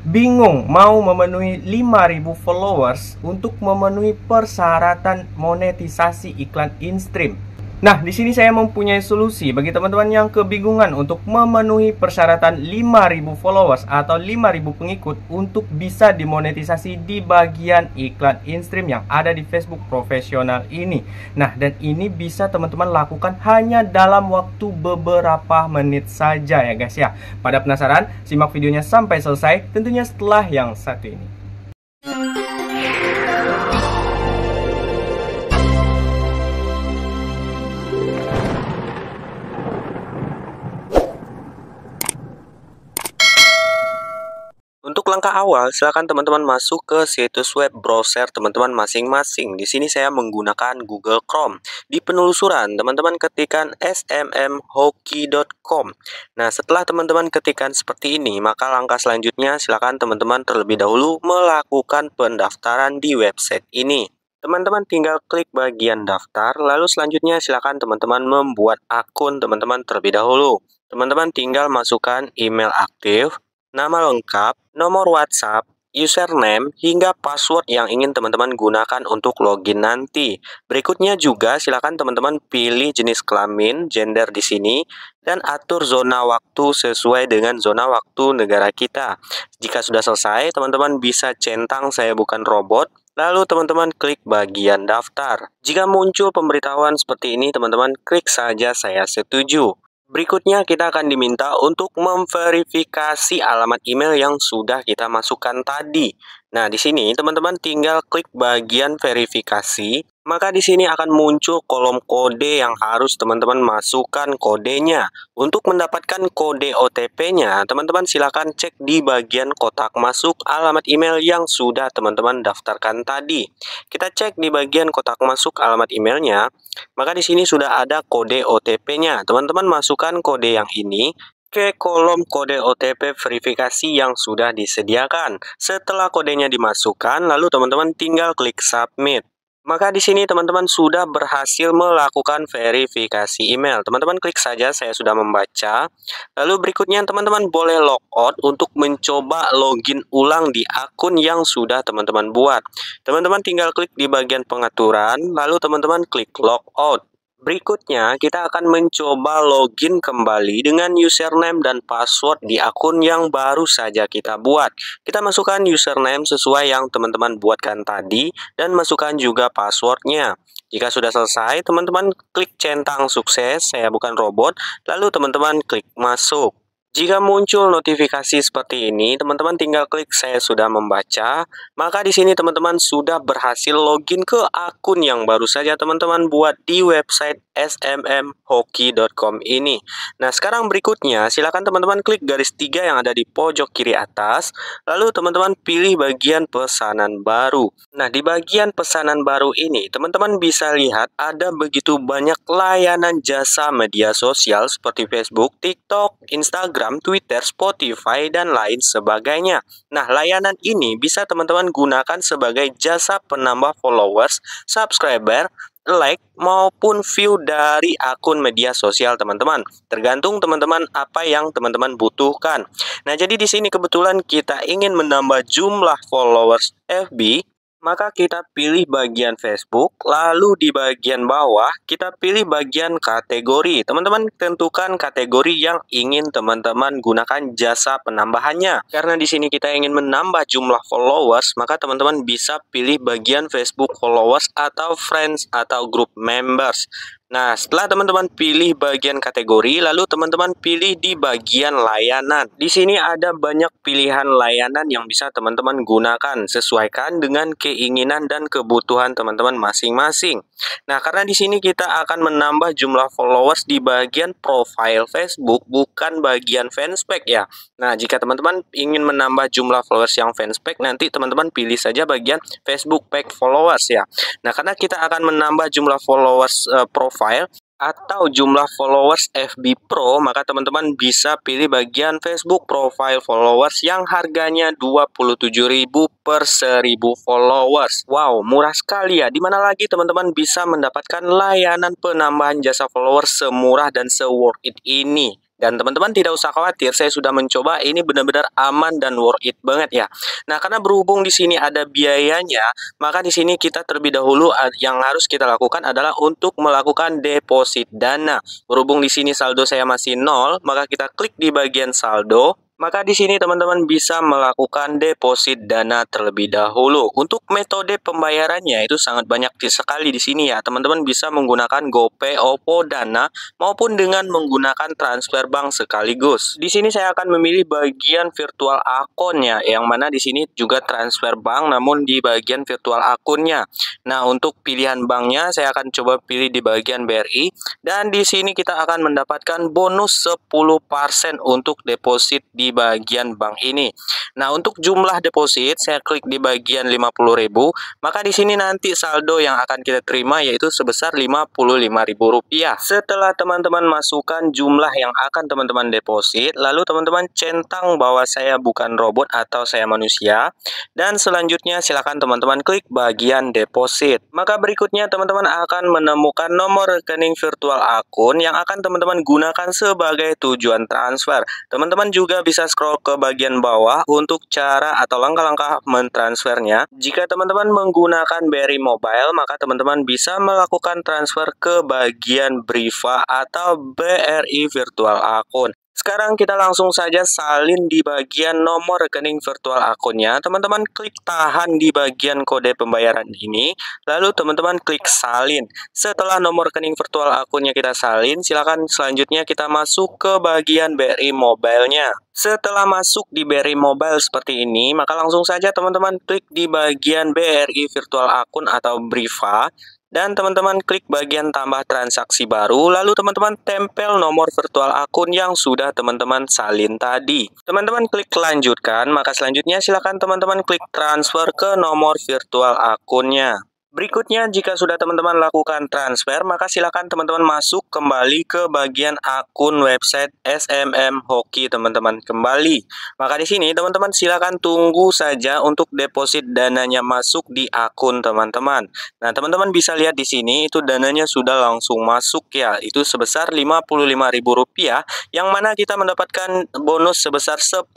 Bingung mau memenuhi 5.000 followers untuk memenuhi persyaratan monetisasi iklan in-stream. Nah, di sini saya mempunyai solusi bagi teman-teman yang kebingungan untuk memenuhi persyaratan 5.000 followers atau 5.000 pengikut untuk bisa dimonetisasi di bagian iklan in-stream yang ada di Facebook profesional ini. Nah, dan ini bisa teman-teman lakukan hanya dalam waktu beberapa menit saja ya guys ya. Pada penasaran? Simak videonya sampai selesai, tentunya setelah yang satu ini. Untuk langkah awal, silakan teman-teman masuk ke situs web browser teman-teman masing-masing. Di sini saya menggunakan Google Chrome. Di penelusuran, teman-teman ketikkan smmhoki.com. Nah, setelah teman-teman ketikkan seperti ini, maka langkah selanjutnya silakan teman-teman terlebih dahulu melakukan pendaftaran di website ini. Teman-teman tinggal klik bagian daftar, lalu selanjutnya silakan teman-teman membuat akun teman-teman terlebih dahulu. Teman-teman tinggal masukkan email aktif, nama lengkap, nomor WhatsApp, username, hingga password yang ingin teman-teman gunakan untuk login nanti. Berikutnya juga silakan teman-teman pilih jenis kelamin, gender di sini, dan atur zona waktu sesuai dengan zona waktu negara kita. Jika sudah selesai, teman-teman bisa centang "Saya bukan robot", lalu teman-teman klik bagian daftar. Jika muncul pemberitahuan seperti ini, teman-teman klik saja "Saya setuju". Berikutnya kita akan diminta untuk memverifikasi alamat email yang sudah kita masukkan tadi. Nah, di sini teman-teman tinggal klik bagian verifikasi, maka di sini akan muncul kolom kode yang harus teman-teman masukkan kodenya. Untuk mendapatkan kode OTP-nya, teman-teman silakan cek di bagian kotak masuk alamat email yang sudah teman-teman daftarkan tadi. Kita cek di bagian kotak masuk alamat emailnya, maka di sini sudah ada kode OTP-nya. Teman-teman masukkan kode yang ini ke kolom kode OTP verifikasi yang sudah disediakan. Setelah kodenya dimasukkan, lalu teman-teman tinggal klik submit. Maka di sini teman-teman sudah berhasil melakukan verifikasi email. Teman-teman klik saja "Saya sudah membaca". Lalu berikutnya teman-teman boleh logout untuk mencoba login ulang di akun yang sudah teman-teman buat. Teman-teman tinggal klik di bagian pengaturan, lalu teman-teman klik logout. Berikutnya, kita akan mencoba login kembali dengan username dan password di akun yang baru saja kita buat. Kita masukkan username sesuai yang teman-teman buatkan tadi, dan masukkan juga passwordnya. Jika sudah selesai, teman-teman klik centang "Sukses, saya bukan robot", lalu teman-teman klik masuk. Jika muncul notifikasi seperti ini, teman-teman tinggal klik "Saya sudah membaca", maka di sini teman-teman sudah berhasil login ke akun yang baru saja teman-teman buat di website smmhoki.com ini. Nah, sekarang berikutnya silakan teman-teman klik garis 3 yang ada di pojok kiri atas, lalu teman-teman pilih bagian pesanan baru. Nah, di bagian pesanan baru ini, teman-teman bisa lihat ada begitu banyak layanan jasa media sosial seperti Facebook, TikTok, Instagram, Twitter, Spotify, dan lain sebagainya. Nah, layanan ini bisa teman-teman gunakan sebagai jasa penambah followers, subscriber, like, maupun view dari akun media sosial teman-teman. Tergantung teman-teman apa yang teman-teman butuhkan. Nah, jadi di sini kebetulan kita ingin menambah jumlah followers FB, maka kita pilih bagian Facebook, lalu di bagian bawah kita pilih bagian kategori. Teman-teman tentukan kategori yang ingin teman-teman gunakan jasa penambahannya. Karena di sini kita ingin menambah jumlah followers, maka teman-teman bisa pilih bagian Facebook followers atau friends atau group members. Nah, setelah teman-teman pilih bagian kategori, lalu teman-teman pilih di bagian layanan. Di sini ada banyak pilihan layanan yang bisa teman-teman gunakan, sesuaikan dengan keinginan dan kebutuhan teman-teman masing-masing. Nah, karena di sini kita akan menambah jumlah followers di bagian profile Facebook, bukan bagian fanspage ya. Nah, jika teman-teman ingin menambah jumlah followers yang fanspage, nanti teman-teman pilih saja bagian Facebook page followers ya. Nah, karena kita akan menambah jumlah followers profile atau jumlah followers FB Pro, maka teman-teman bisa pilih bagian Facebook profile followers yang harganya 27.000 per 1.000 followers. Wow, murah sekali ya. Dimana lagi teman-teman bisa mendapatkan layanan penambahan jasa followers semurah dan se-worth it ini? Dan teman-teman tidak usah khawatir, saya sudah mencoba, ini benar-benar aman dan worth it banget ya. Nah, karena berhubung di sini ada biayanya, maka di sini kita terlebih dahulu yang harus kita lakukan adalah untuk melakukan deposit dana. Berhubung di sini saldo saya masih nol, maka kita klik di bagian saldo. Maka di sini teman-teman bisa melakukan deposit dana terlebih dahulu. Untuk metode pembayarannya itu sangat banyak sekali di sini ya. Teman-teman bisa menggunakan GoPay, OVO, Dana maupun dengan menggunakan transfer bank sekaligus. Di sini saya akan memilih bagian virtual akunnya, yang mana di sini juga transfer bank namun di bagian virtual akunnya. Nah, untuk pilihan banknya saya akan coba pilih di bagian BRI, dan di sini kita akan mendapatkan bonus 10% untuk deposit di bagian bank ini. Nah, untuk jumlah deposit saya klik di bagian 50.000, maka di sini nanti saldo yang akan kita terima yaitu sebesar Rp55.000. Setelah teman-teman masukkan jumlah yang akan teman-teman deposit, lalu teman-teman centang bahwa saya bukan robot atau saya manusia, dan selanjutnya silakan teman-teman klik bagian deposit. Maka berikutnya teman-teman akan menemukan nomor rekening virtual akun yang akan teman-teman gunakan sebagai tujuan transfer. Teman-teman juga bisa scroll ke bagian bawah untuk cara atau langkah-langkah mentransfernya. Jika teman-teman menggunakan BRI Mobile, maka teman-teman bisa melakukan transfer ke bagian Briva atau BRI virtual akun. Sekarang kita langsung saja salin di bagian nomor rekening virtual akunnya. Teman-teman klik tahan di bagian kode pembayaran ini, lalu teman-teman klik salin. Setelah nomor rekening virtual akunnya kita salin, silakan selanjutnya kita masuk ke bagian BRI Mobile-nya. Setelah masuk di BRI Mobile seperti ini, maka langsung saja teman-teman klik di bagian BRI virtual akun atau Briva. Dan teman-teman klik bagian tambah transaksi baru, lalu teman-teman tempel nomor virtual akun yang sudah teman-teman salin tadi. Teman-teman klik lanjutkan, maka selanjutnya silakan teman-teman klik transfer ke nomor virtual akunnya. Berikutnya, jika sudah teman-teman lakukan transfer, maka silakan teman-teman masuk kembali ke bagian akun website SMM Hoki teman-teman kembali. Maka di sini teman-teman silakan tunggu saja untuk deposit dananya masuk di akun teman-teman. Nah, teman-teman bisa lihat di sini itu dananya sudah langsung masuk ya. Itu sebesar Rp55.000 yang mana kita mendapatkan bonus sebesar 10%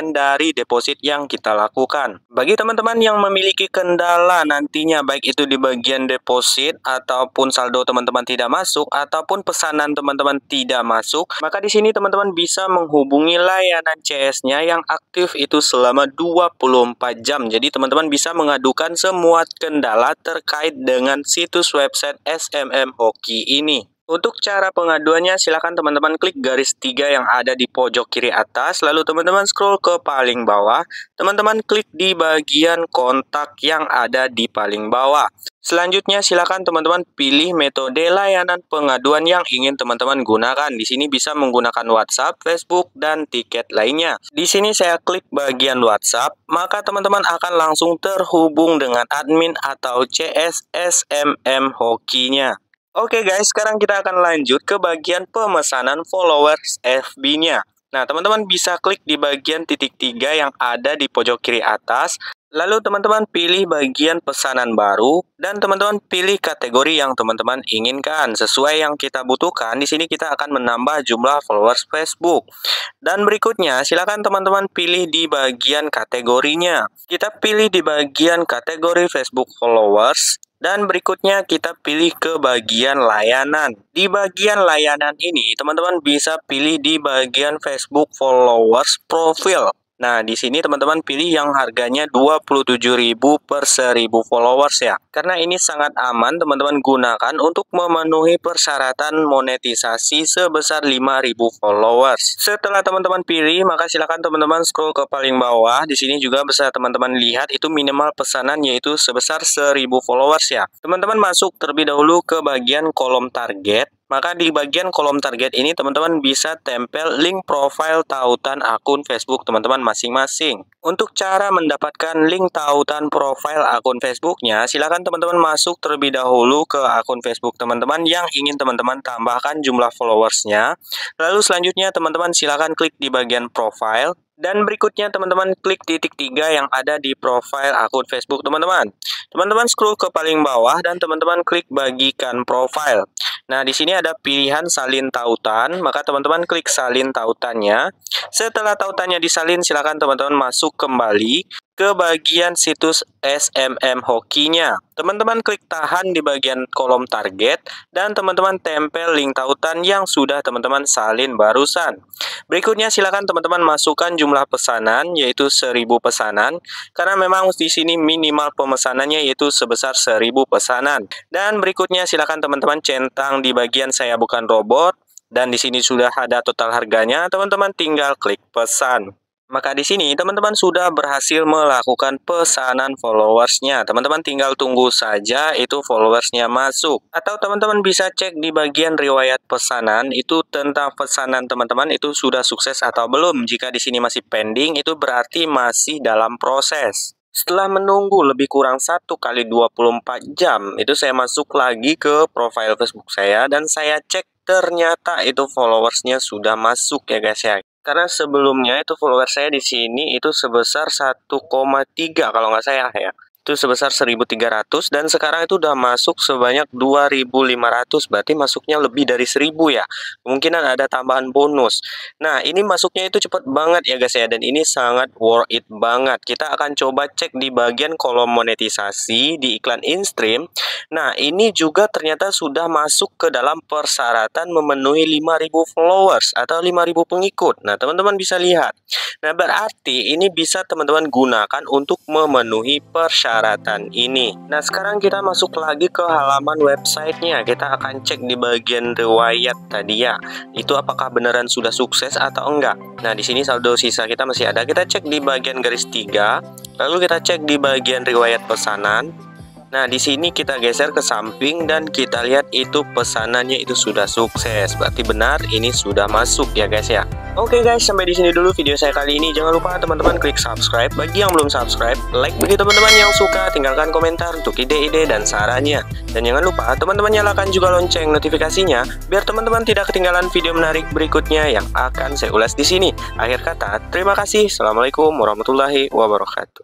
dari deposit yang kita lakukan. Bagi teman-teman yang memiliki kendala nantinya baik itu di bagian deposit ataupun saldo teman-teman tidak masuk ataupun pesanan teman-teman tidak masuk, maka di sini teman-teman bisa menghubungi layanan CS-nya yang aktif itu selama 24 jam. Jadi teman-teman bisa mengadukan semua kendala terkait dengan situs website SMM Hoki ini. Untuk cara pengaduannya, silakan teman-teman klik garis 3 yang ada di pojok kiri atas, lalu teman-teman scroll ke paling bawah, teman-teman klik di bagian kontak yang ada di paling bawah. Selanjutnya, silakan teman-teman pilih metode layanan pengaduan yang ingin teman-teman gunakan. Di sini bisa menggunakan WhatsApp, Facebook, dan tiket lainnya. Di sini saya klik bagian WhatsApp, maka teman-teman akan langsung terhubung dengan admin atau CS SMM Hoki-nya. Oke guys, sekarang kita akan lanjut ke bagian pemesanan followers FB-nya. Nah, teman-teman bisa klik di bagian titik 3 yang ada di pojok kiri atas. Lalu teman-teman pilih bagian pesanan baru dan teman-teman pilih kategori yang teman-teman inginkan. Sesuai yang kita butuhkan, di sini kita akan menambah jumlah followers Facebook. Dan berikutnya, silakan teman-teman pilih di bagian kategorinya. Kita pilih di bagian kategori Facebook followers. Dan berikutnya kita pilih ke bagian layanan. Di bagian layanan ini, teman-teman bisa pilih di bagian Facebook followers profil. Nah, di sini teman-teman pilih yang harganya 27.000 per 1.000 followers ya. Karena ini sangat aman, teman-teman gunakan untuk memenuhi persyaratan monetisasi sebesar 5.000 followers. Setelah teman-teman pilih, maka silakan teman-teman scroll ke paling bawah. Di sini juga bisa teman-teman lihat itu minimal pesanan yaitu sebesar 1.000 followers ya. Teman-teman masuk terlebih dahulu ke bagian kolom target. Maka di bagian kolom target ini teman-teman bisa tempel link profil tautan akun Facebook teman-teman masing-masing. Untuk cara mendapatkan link tautan profil akun Facebooknya, silakan teman-teman masuk terlebih dahulu ke akun Facebook teman-teman yang ingin teman-teman tambahkan jumlah followersnya. Lalu selanjutnya teman-teman silakan klik di bagian profile. Dan berikutnya teman-teman klik titik 3 yang ada di profil akun Facebook teman-teman. Teman-teman scroll ke paling bawah dan teman-teman klik bagikan profil. Nah, di sini ada pilihan salin tautan, maka teman-teman klik salin tautannya. Setelah tautannya disalin, silakan teman-teman masuk kembali ke bagian situs SMM Hoki-nya. Teman-teman klik tahan di bagian kolom target dan teman-teman tempel link tautan yang sudah teman-teman salin barusan. Berikutnya silakan teman-teman masukkan jumlah pesanan yaitu 1000 pesanan karena memang di sini minimal pemesanannya yaitu sebesar 1000 pesanan. Dan berikutnya silakan teman-teman centang di bagian saya bukan robot dan di sini sudah ada total harganya. Teman-teman tinggal klik pesan. Maka di sini teman-teman sudah berhasil melakukan pesanan followersnya. Teman-teman tinggal tunggu saja itu followersnya masuk. Atau teman-teman bisa cek di bagian riwayat pesanan itu tentang pesanan teman-teman itu sudah sukses atau belum. Jika di sini masih pending itu berarti masih dalam proses. Setelah menunggu lebih kurang 1 kali 24 jam, itu saya masuk lagi ke profil Facebook saya dan saya cek ternyata itu followersnya sudah masuk ya guys ya. Karena sebelumnya itu follower saya di sini itu sebesar 1,3 kalau nggak saya ya. Itu sebesar 1.300 dan sekarang itu udah masuk sebanyak 2.500, berarti masuknya lebih dari 1.000 ya. Kemungkinan ada tambahan bonus. Nah, ini masuknya itu cepet banget ya guys ya, dan ini sangat worth it banget. Kita akan coba cek di bagian kolom monetisasi di iklan in-stream. Nah, ini juga ternyata sudah masuk ke dalam persyaratan memenuhi 5.000 followers atau 5.000 pengikut. Nah, teman-teman bisa lihat. Nah, berarti ini bisa teman-teman gunakan untuk memenuhi persyaratan ini. Nah, sekarang kita masuk lagi ke halaman websitenya. Kita akan cek di bagian riwayat tadi ya. Itu apakah beneran sudah sukses atau enggak. Nah, di sini saldo sisa kita masih ada. Kita cek di bagian garis 3. Lalu kita cek di bagian riwayat pesanan. Nah, di sini kita geser ke samping dan kita lihat itu pesanannya itu sudah sukses. Berarti benar ini sudah masuk ya guys ya. Oke guys, sampai di sini dulu video saya kali ini. Jangan lupa teman-teman klik subscribe. Bagi yang belum subscribe, like. Bagi teman-teman yang suka, tinggalkan komentar untuk ide-ide dan sarannya. Dan jangan lupa teman-teman nyalakan juga lonceng notifikasinya biar teman-teman tidak ketinggalan video menarik berikutnya yang akan saya ulas di sini. Akhir kata, terima kasih. Assalamualaikum warahmatullahi wabarakatuh.